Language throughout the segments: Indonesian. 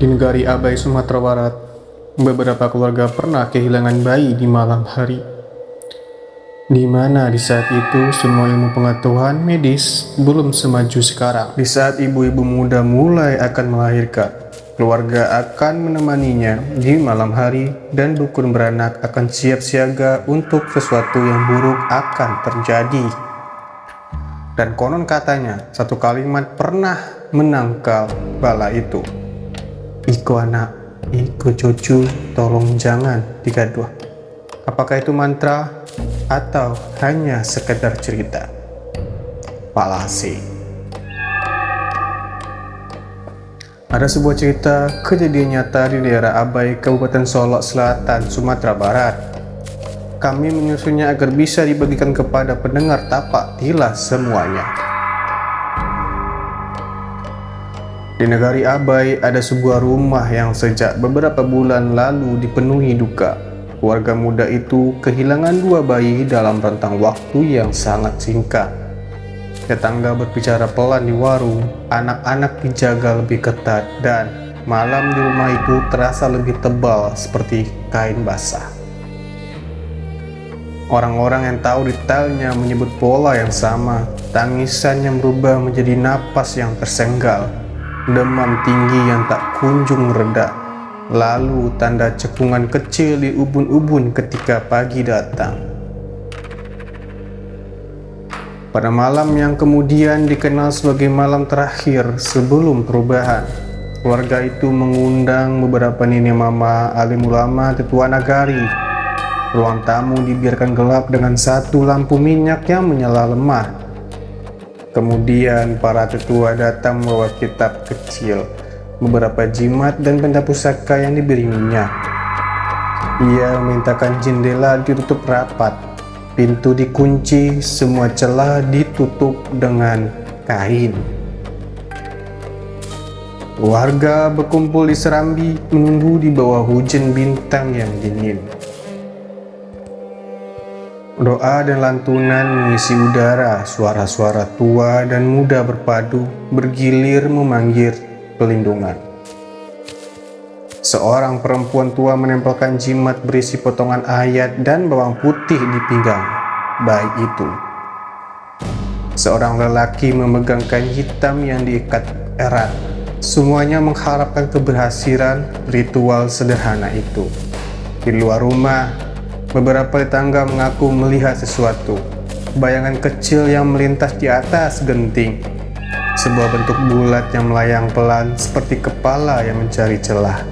Di negari Abai, Sumatera Barat, beberapa keluarga pernah kehilangan bayi di malam hari. Di mana di saat itu semua ilmu pengetahuan medis belum semaju sekarang. Di saat ibu-ibu muda mulai akan melahirkan, keluarga akan menemaninya di malam hari dan dukun beranak akan siap siaga untuk sesuatu yang buruk akan terjadi. Dan konon katanya satu kalimat pernah menangkal bala itu. Iko anak, iko cucu, tolong jangan digaduh. Apakah itu mantra atau hanya sekedar cerita? Palasi. Ada sebuah cerita kejadian nyata di daerah Abai, Kabupaten Solok Selatan, Sumatera Barat. Kami menyusunnya agar bisa dibagikan kepada pendengar tapak tilas semuanya. Di negari Abai ada sebuah rumah yang sejak beberapa bulan lalu dipenuhi duka. Keluarga muda itu kehilangan dua bayi dalam rentang waktu yang sangat singkat. Tetangga berbicara pelan di warung, anak-anak dijaga lebih ketat, dan malam di rumah itu terasa lebih tebal seperti kain basah. Orang-orang yang tahu detailnya menyebut pola yang sama, tangisan yang berubah menjadi napas yang tersenggal, demam tinggi yang tak kunjung reda, lalu tanda cekungan kecil di ubun-ubun ketika pagi datang. Pada malam yang kemudian dikenal sebagai malam terakhir sebelum perubahan, keluarga itu mengundang beberapa nenek mama, alim ulama, tetua nagari. Ruang tamu dibiarkan gelap dengan satu lampu minyak yang menyala lemah. Kemudian para tetua datang membawa kitab kecil, beberapa jimat dan benda pusaka yang diberi minyak. Ia memintakan jendela ditutup rapat, pintu dikunci, semua celah ditutup dengan kain. Warga berkumpul di serambi menunggu di bawah hujan bintang yang dingin. Doa dan lantunan mengisi udara, suara-suara tua dan muda berpadu, bergilir memanggil pelindungan. Seorang perempuan tua menempelkan jimat berisi potongan ayat dan bawang putih di pinggang bayi itu. Seorang lelaki memegang kain hitam yang diikat erat. Semuanya mengharapkan keberhasilan ritual sederhana itu. Di luar rumah, beberapa tetangga mengaku melihat sesuatu, bayangan kecil yang melintas di atas genting, sebuah bentuk bulat yang melayang pelan seperti kepala yang mencari celah.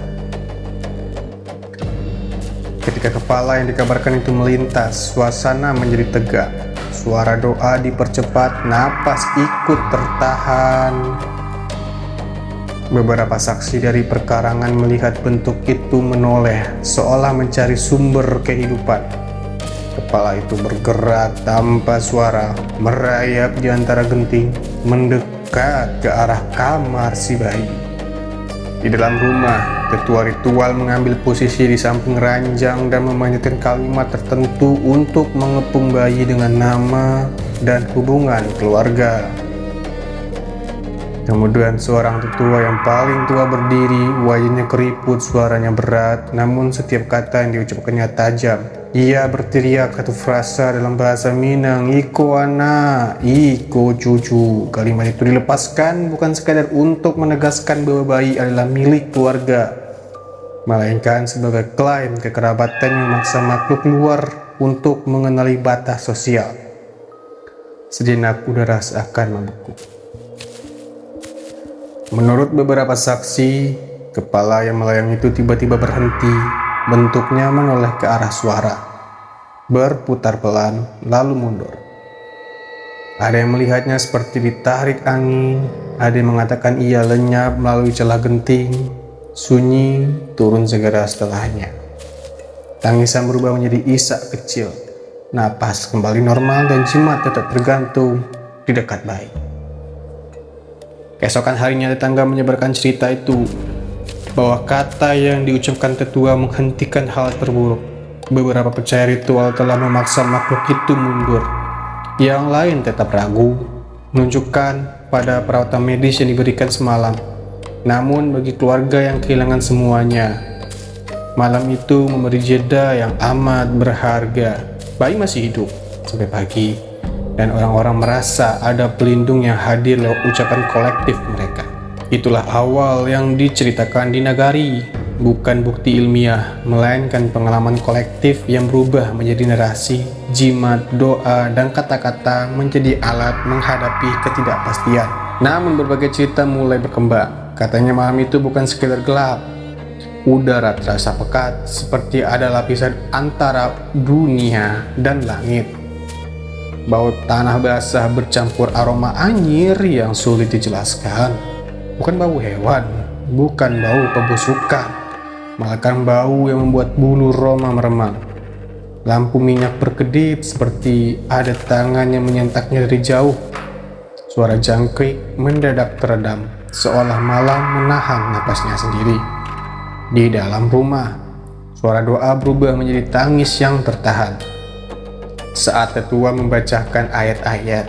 Ketika kepala yang dikabarkan itu melintas, suasana menjadi tegak, suara doa dipercepat, napas ikut tertahan. Beberapa saksi dari perkarangan melihat bentuk itu menoleh, seolah mencari sumber kehidupan. Kepala itu bergerak tanpa suara, merayap di antara genting, mendekat ke arah kamar si bayi. Di dalam rumah, tetua ritual mengambil posisi di samping ranjang dan memanjatkan kalimat tertentu untuk mengepung bayi dengan nama dan hubungan keluarga. Kemudian seorang tetua yang paling tua berdiri, wajahnya keriput, suaranya berat, namun setiap kata yang diucapkannya tajam. Ia berteriak satu frasa dalam bahasa Minang, "Iko anak, iko cucu." Kalimat itu dilepaskan bukan sekadar untuk menegaskan bahwa bayi adalah milik keluarga, melainkan sebagai klaim kekerabatan yang memaksa makhluk luar untuk mengenali batas sosial. Sejenak udara seakan membeku. Menurut beberapa saksi, kepala yang melayang itu tiba-tiba berhenti, bentuknya menoleh ke arah suara, berputar pelan, lalu mundur. Ada yang melihatnya seperti ditarik angin, ada yang mengatakan ia lenyap melalui celah genting, sunyi, turun segera setelahnya. Tangisan berubah menjadi isak kecil, napas kembali normal dan jimat tetap tergantung di dekat bayi. Keesokan harinya tetangga menyebarkan cerita itu, bahwa kata yang diucapkan tetua menghentikan hal terburuk. Beberapa percaya ritual telah memaksa makhluk itu mundur. Yang lain tetap ragu, menunjukkan pada perawatan medis yang diberikan semalam Namun bagi keluarga yang kehilangan semuanya, malam itu memberi jeda yang amat berharga. Bayi masih hidup sampai pagi, dan orang-orang merasa ada pelindung yang hadir lewat ucapan kolektif mereka. Itulah awal yang diceritakan di Nagari, bukan bukti ilmiah, melainkan pengalaman kolektif yang berubah menjadi narasi, jimat, doa, dan kata-kata menjadi alat menghadapi ketidakpastian. Namun berbagai cerita mulai berkembang. Katanya malam itu bukan sekedar gelap. Udara terasa pekat, seperti ada lapisan antara dunia dan langit. Bau tanah basah bercampur aroma anyir yang sulit dijelaskan. Bukan bau hewan, bukan bau pembusukan, melainkan bau yang membuat bulu roma meremang. Lampu minyak berkedip seperti ada tangan yang menyentaknya dari jauh. Suara jangkrik mendadak teredam, seolah malam menahan napasnya sendiri. Di dalam rumah, suara doa berubah menjadi tangis yang tertahan. Saat tetua membacakan ayat-ayat,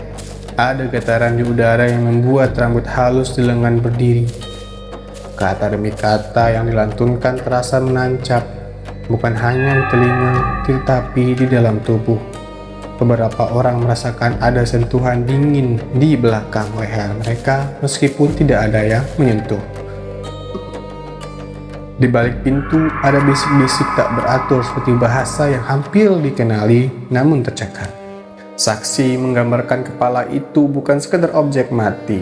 ada getaran di udara yang membuat rambut halus di lengan berdiri. Kata demi kata yang dilantunkan terasa menancap, bukan hanya di telinga, tetapi di dalam tubuh. Beberapa orang merasakan ada sentuhan dingin di belakang leher mereka, meskipun tidak ada yang menyentuh. Di balik pintu ada bisik-bisik tak beratur seperti bahasa yang hampir dikenali namun tercekat. Saksi menggambarkan kepala itu bukan sekedar objek mati.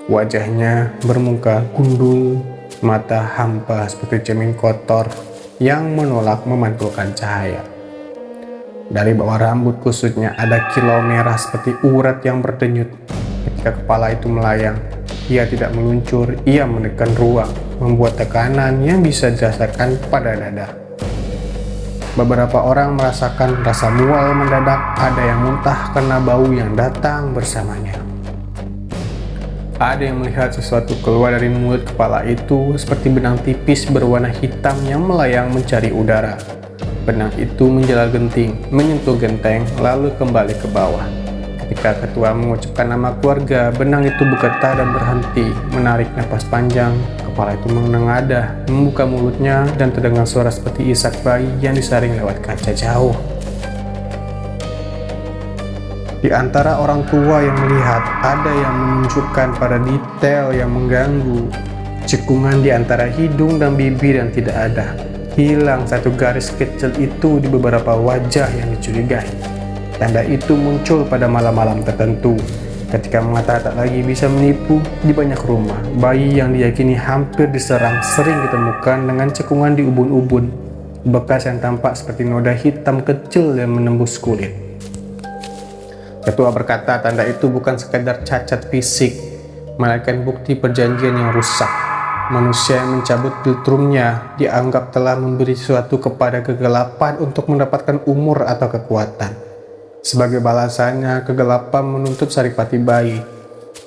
Wajahnya bermuka gundul, mata hampa seperti cermin kotor yang menolak memantulkan cahaya. Dari bawah rambut kusutnya ada kilau merah seperti urat yang berdenyut. Ketika kepala itu melayang, ia tidak meluncur, ia menekan ruang, membuat tekanan yang bisa dirasakan pada dada. Beberapa orang merasakan rasa mual mendadak, ada yang muntah karena bau yang datang bersamanya. Ada yang melihat sesuatu keluar dari mulut kepala itu seperti benang tipis berwarna hitam yang melayang mencari udara. Benang itu menjala genting, menyentuh genteng, lalu kembali ke bawah. Ketika ketua mengucapkan nama keluarga, benang itu bergetar dan berhenti, menarik napas panjang. Kepala itu menengadah, membuka mulutnya, dan terdengar suara seperti isak bayi yang disaring lewat kaca jauh. Di antara orang tua yang melihat, ada yang menunjukkan pada detail yang mengganggu. Cekungan di antara hidung dan bibir yang tidak ada. Hilang satu garis kecil itu di beberapa wajah yang dicurigai. Tanda itu muncul pada malam-malam tertentu. Ketika mata tak lagi bisa menipu, di banyak rumah, bayi yang diyakini hampir diserang sering ditemukan dengan cekungan di ubun-ubun, bekas yang tampak seperti noda hitam kecil yang menembus kulit. Ketua berkata tanda itu bukan sekadar cacat fisik, melainkan bukti perjanjian yang rusak. Manusia yang mencabut filtrumnya dianggap telah memberi sesuatu kepada kegelapan untuk mendapatkan umur atau kekuatan. Sebagai balasannya, kegelapan menuntut saripati bayi.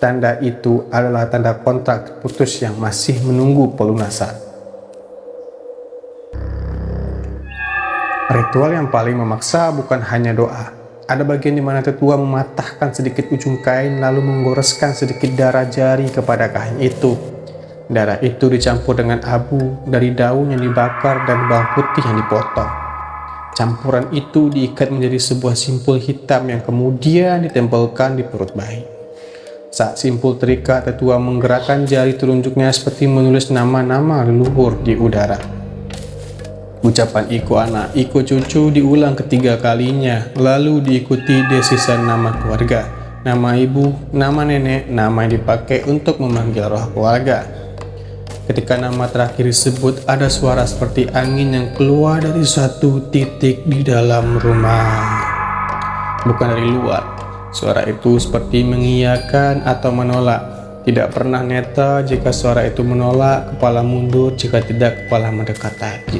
Tanda itu adalah tanda kontrak putus yang masih menunggu pelunasan. Ritual yang paling memaksa bukan hanya doa. Ada bagian di mana tetua mematahkan sedikit ujung kain lalu menggoreskan sedikit darah jari kepada kain itu. Darah itu dicampur dengan abu dari daun yang dibakar dan bawang putih yang dipotong. Campuran itu diikat menjadi sebuah simpul hitam yang kemudian ditempelkan di perut bayi. Saat simpul terikat, tetua menggerakkan jari telunjuknya seperti menulis nama-nama leluhur di udara. Ucapan iko anak, iko cucu diulang ketiga kalinya, lalu diikuti desisan nama keluarga, nama ibu, nama nenek, nama yang dipakai untuk memanggil roh keluarga. Ketika nama terakhir disebut, ada suara seperti angin yang keluar dari suatu titik di dalam rumah. Bukan dari luar. Suara itu seperti mengiyakan atau menolak. Tidak pernah netral jika suara itu menolak, kepala mundur, jika tidak, kepala mendekat lagi.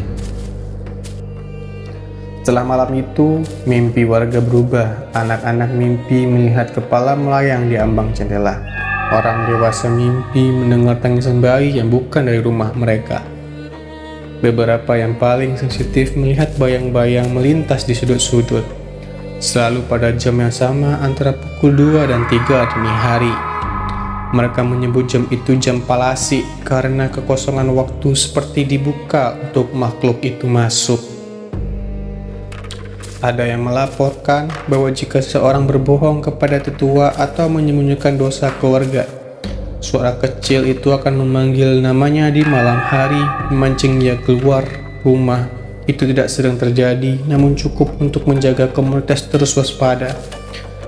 Setelah malam itu, mimpi warga berubah. Anak-anak mimpi melihat kepala melayang di ambang jendela. Orang dewasa mimpi mendengar tangisan bayi yang bukan dari rumah mereka. Beberapa yang paling sensitif melihat bayang-bayang melintas di sudut-sudut, selalu pada jam yang sama antara pukul 2 dan 3 dini hari. Mereka menyebut jam itu jam palasi karena kekosongan waktu seperti dibuka untuk makhluk itu masuk. Ada yang melaporkan bahwa jika seseorang berbohong kepada tetua atau menyembunyikan dosa keluarga, suara kecil itu akan memanggil namanya di malam hari, memancing dia keluar rumah. Itu tidak sering terjadi, namun cukup untuk menjaga komunitas terus waspada.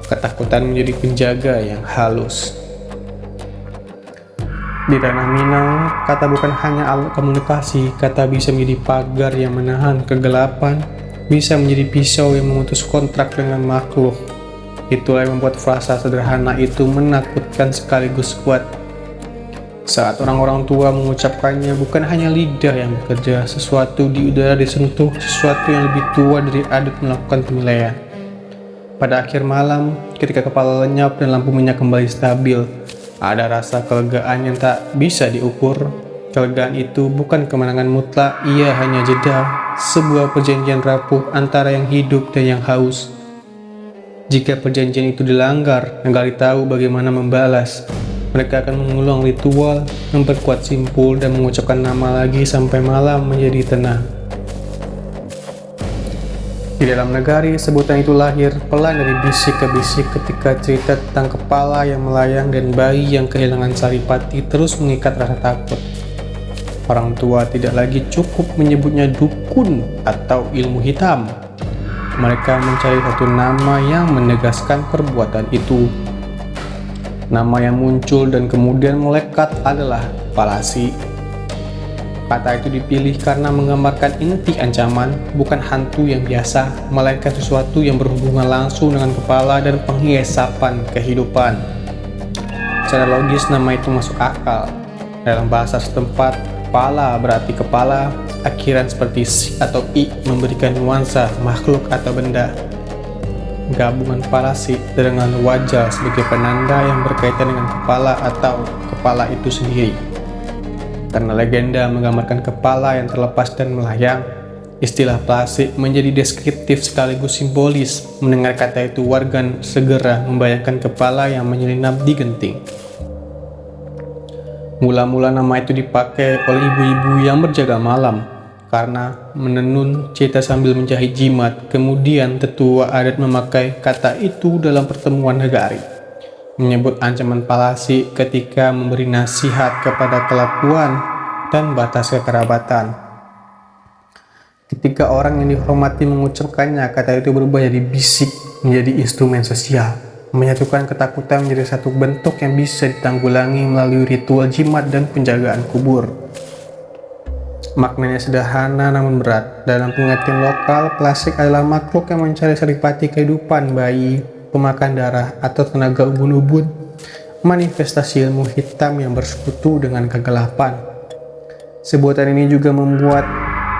Ketakutan menjadi penjaga yang halus. Di ranah Minang, kata bukan hanya alat komunikasi, kata bisa menjadi pagar yang menahan kegelapan, bisa menjadi pisau yang memutus kontrak dengan makhluk. Itulah yang membuat frasa sederhana itu menakutkan sekaligus kuat. Saat orang-orang tua mengucapkannya, bukan hanya lidah yang bekerja, sesuatu di udara disentuh, sesuatu yang lebih tua dari adat melakukan penilaian. Pada akhir malam, ketika kepala lenyap dan lampu minyak kembali stabil, ada rasa kelegaan yang tak bisa diukur. Kelegaan itu bukan kemenangan mutlak, ia hanya jeda, sebuah perjanjian rapuh antara yang hidup dan yang haus. Jika perjanjian itu dilanggar, Nagari tahu bagaimana membalas. Mereka akan mengulang ritual, memperkuat simpul, dan mengucapkan nama lagi sampai malam menjadi tenang. Di dalam Nagari, sebutan itu lahir pelan dari bisik ke bisik ketika cerita tentang kepala yang melayang dan bayi yang kehilangan saripati terus mengikat rasa takut. Orang tua tidak lagi cukup menyebutnya dukun atau ilmu hitam. Mereka mencari satu nama yang menegaskan perbuatan itu. Nama yang muncul dan kemudian melekat adalah palasi. Kata itu dipilih karena menggambarkan inti ancaman, bukan hantu yang biasa, melainkan sesuatu yang berhubungan langsung dengan kepala dan penghiasapan kehidupan. Secara logis nama itu masuk akal. Dalam bahasa setempat, kepala berarti kepala, akhiran seperti si atau i memberikan nuansa makhluk atau benda. Gabungan palasi dengan wajah sebagai penanda yang berkaitan dengan kepala atau kepala itu sendiri. Karena legenda menggambarkan kepala yang terlepas dan melayang, istilah palasi menjadi deskriptif sekaligus simbolis. Mendengar kata itu, warga segera membayangkan kepala yang menyelinap di genting. Mula-mula nama itu dipakai oleh ibu-ibu yang berjaga malam karena menenun cerita sambil menjahit jimat. Kemudian tetua adat memakai kata itu dalam pertemuan Nagari, menyebut ancaman palasi ketika memberi nasihat kepada kelakuan dan batas kekerabatan. Ketika orang yang dihormati mengucapkannya, kata itu berubah dari bisik menjadi instrumen sosial, menyatukan ketakutan menjadi satu bentuk yang bisa ditanggulangi melalui ritual jimat dan penjagaan kubur. Maknanya sederhana namun berat. Dalam pengertian lokal, plastik adalah makhluk yang mencari saripati kehidupan bayi, pemakan darah, atau tenaga ubun-ubun, manifestasi ilmu hitam yang bersekutu dengan kegelapan. Sebutan ini juga membuat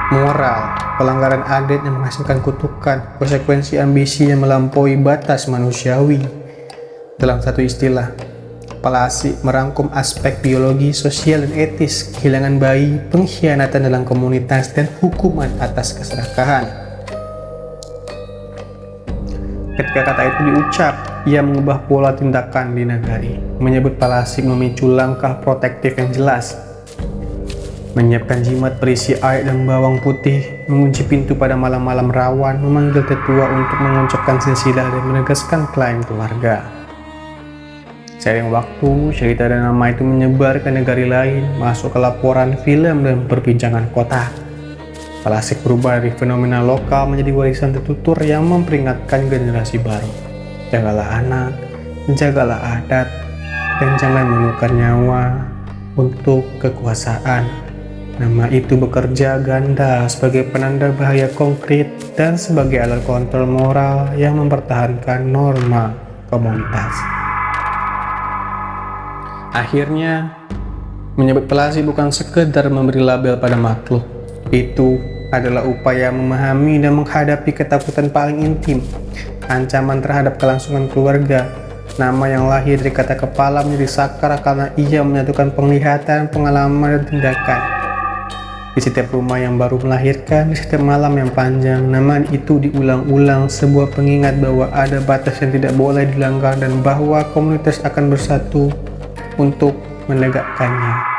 moral, pelanggaran adat yang menghasilkan kutukan, konsekuensi ambisi yang melampaui batas manusiawi. Dalam satu istilah, palasi merangkum aspek biologi, sosial, dan etis, kehilangan bayi, pengkhianatan dalam komunitas, dan hukuman atas keserakahan. Ketika kata itu diucap, ia mengubah pola tindakan di Nagari, menyebut palasi memicu langkah protektif yang jelas, menyiapkan jimat berisi air dan bawang putih, mengunci pintu pada malam-malam rawan, memanggil tetua untuk mengucapkan silsilah dan menegaskan klaim keluarga. Seiring waktu, cerita dan nama itu menyebar ke negari lain, masuk ke laporan, film, dan perbincangan kota. Palasi berubah dari fenomena lokal menjadi warisan tertutur yang memperingatkan generasi baru. Jagalah anak, jagalah adat, dan jangan menukar nyawa untuk kekuasaan. Nama itu bekerja ganda sebagai penanda bahaya konkret dan sebagai alat kontrol moral yang mempertahankan norma komunitas. Akhirnya, menyebut palasi bukan sekedar memberi label pada makhluk. Itu adalah upaya memahami dan menghadapi ketakutan paling intim, ancaman terhadap kelangsungan keluarga. Nama yang lahir dari kata kepala menjadi sakral karena ia menyatukan penglihatan, pengalaman, dan tindakan. Di setiap rumah yang baru melahirkan, di setiap malam yang panjang, nama itu diulang-ulang, sebuah pengingat bahwa ada batas yang tidak boleh dilanggar dan bahwa komunitas akan bersatu untuk menegakkannya.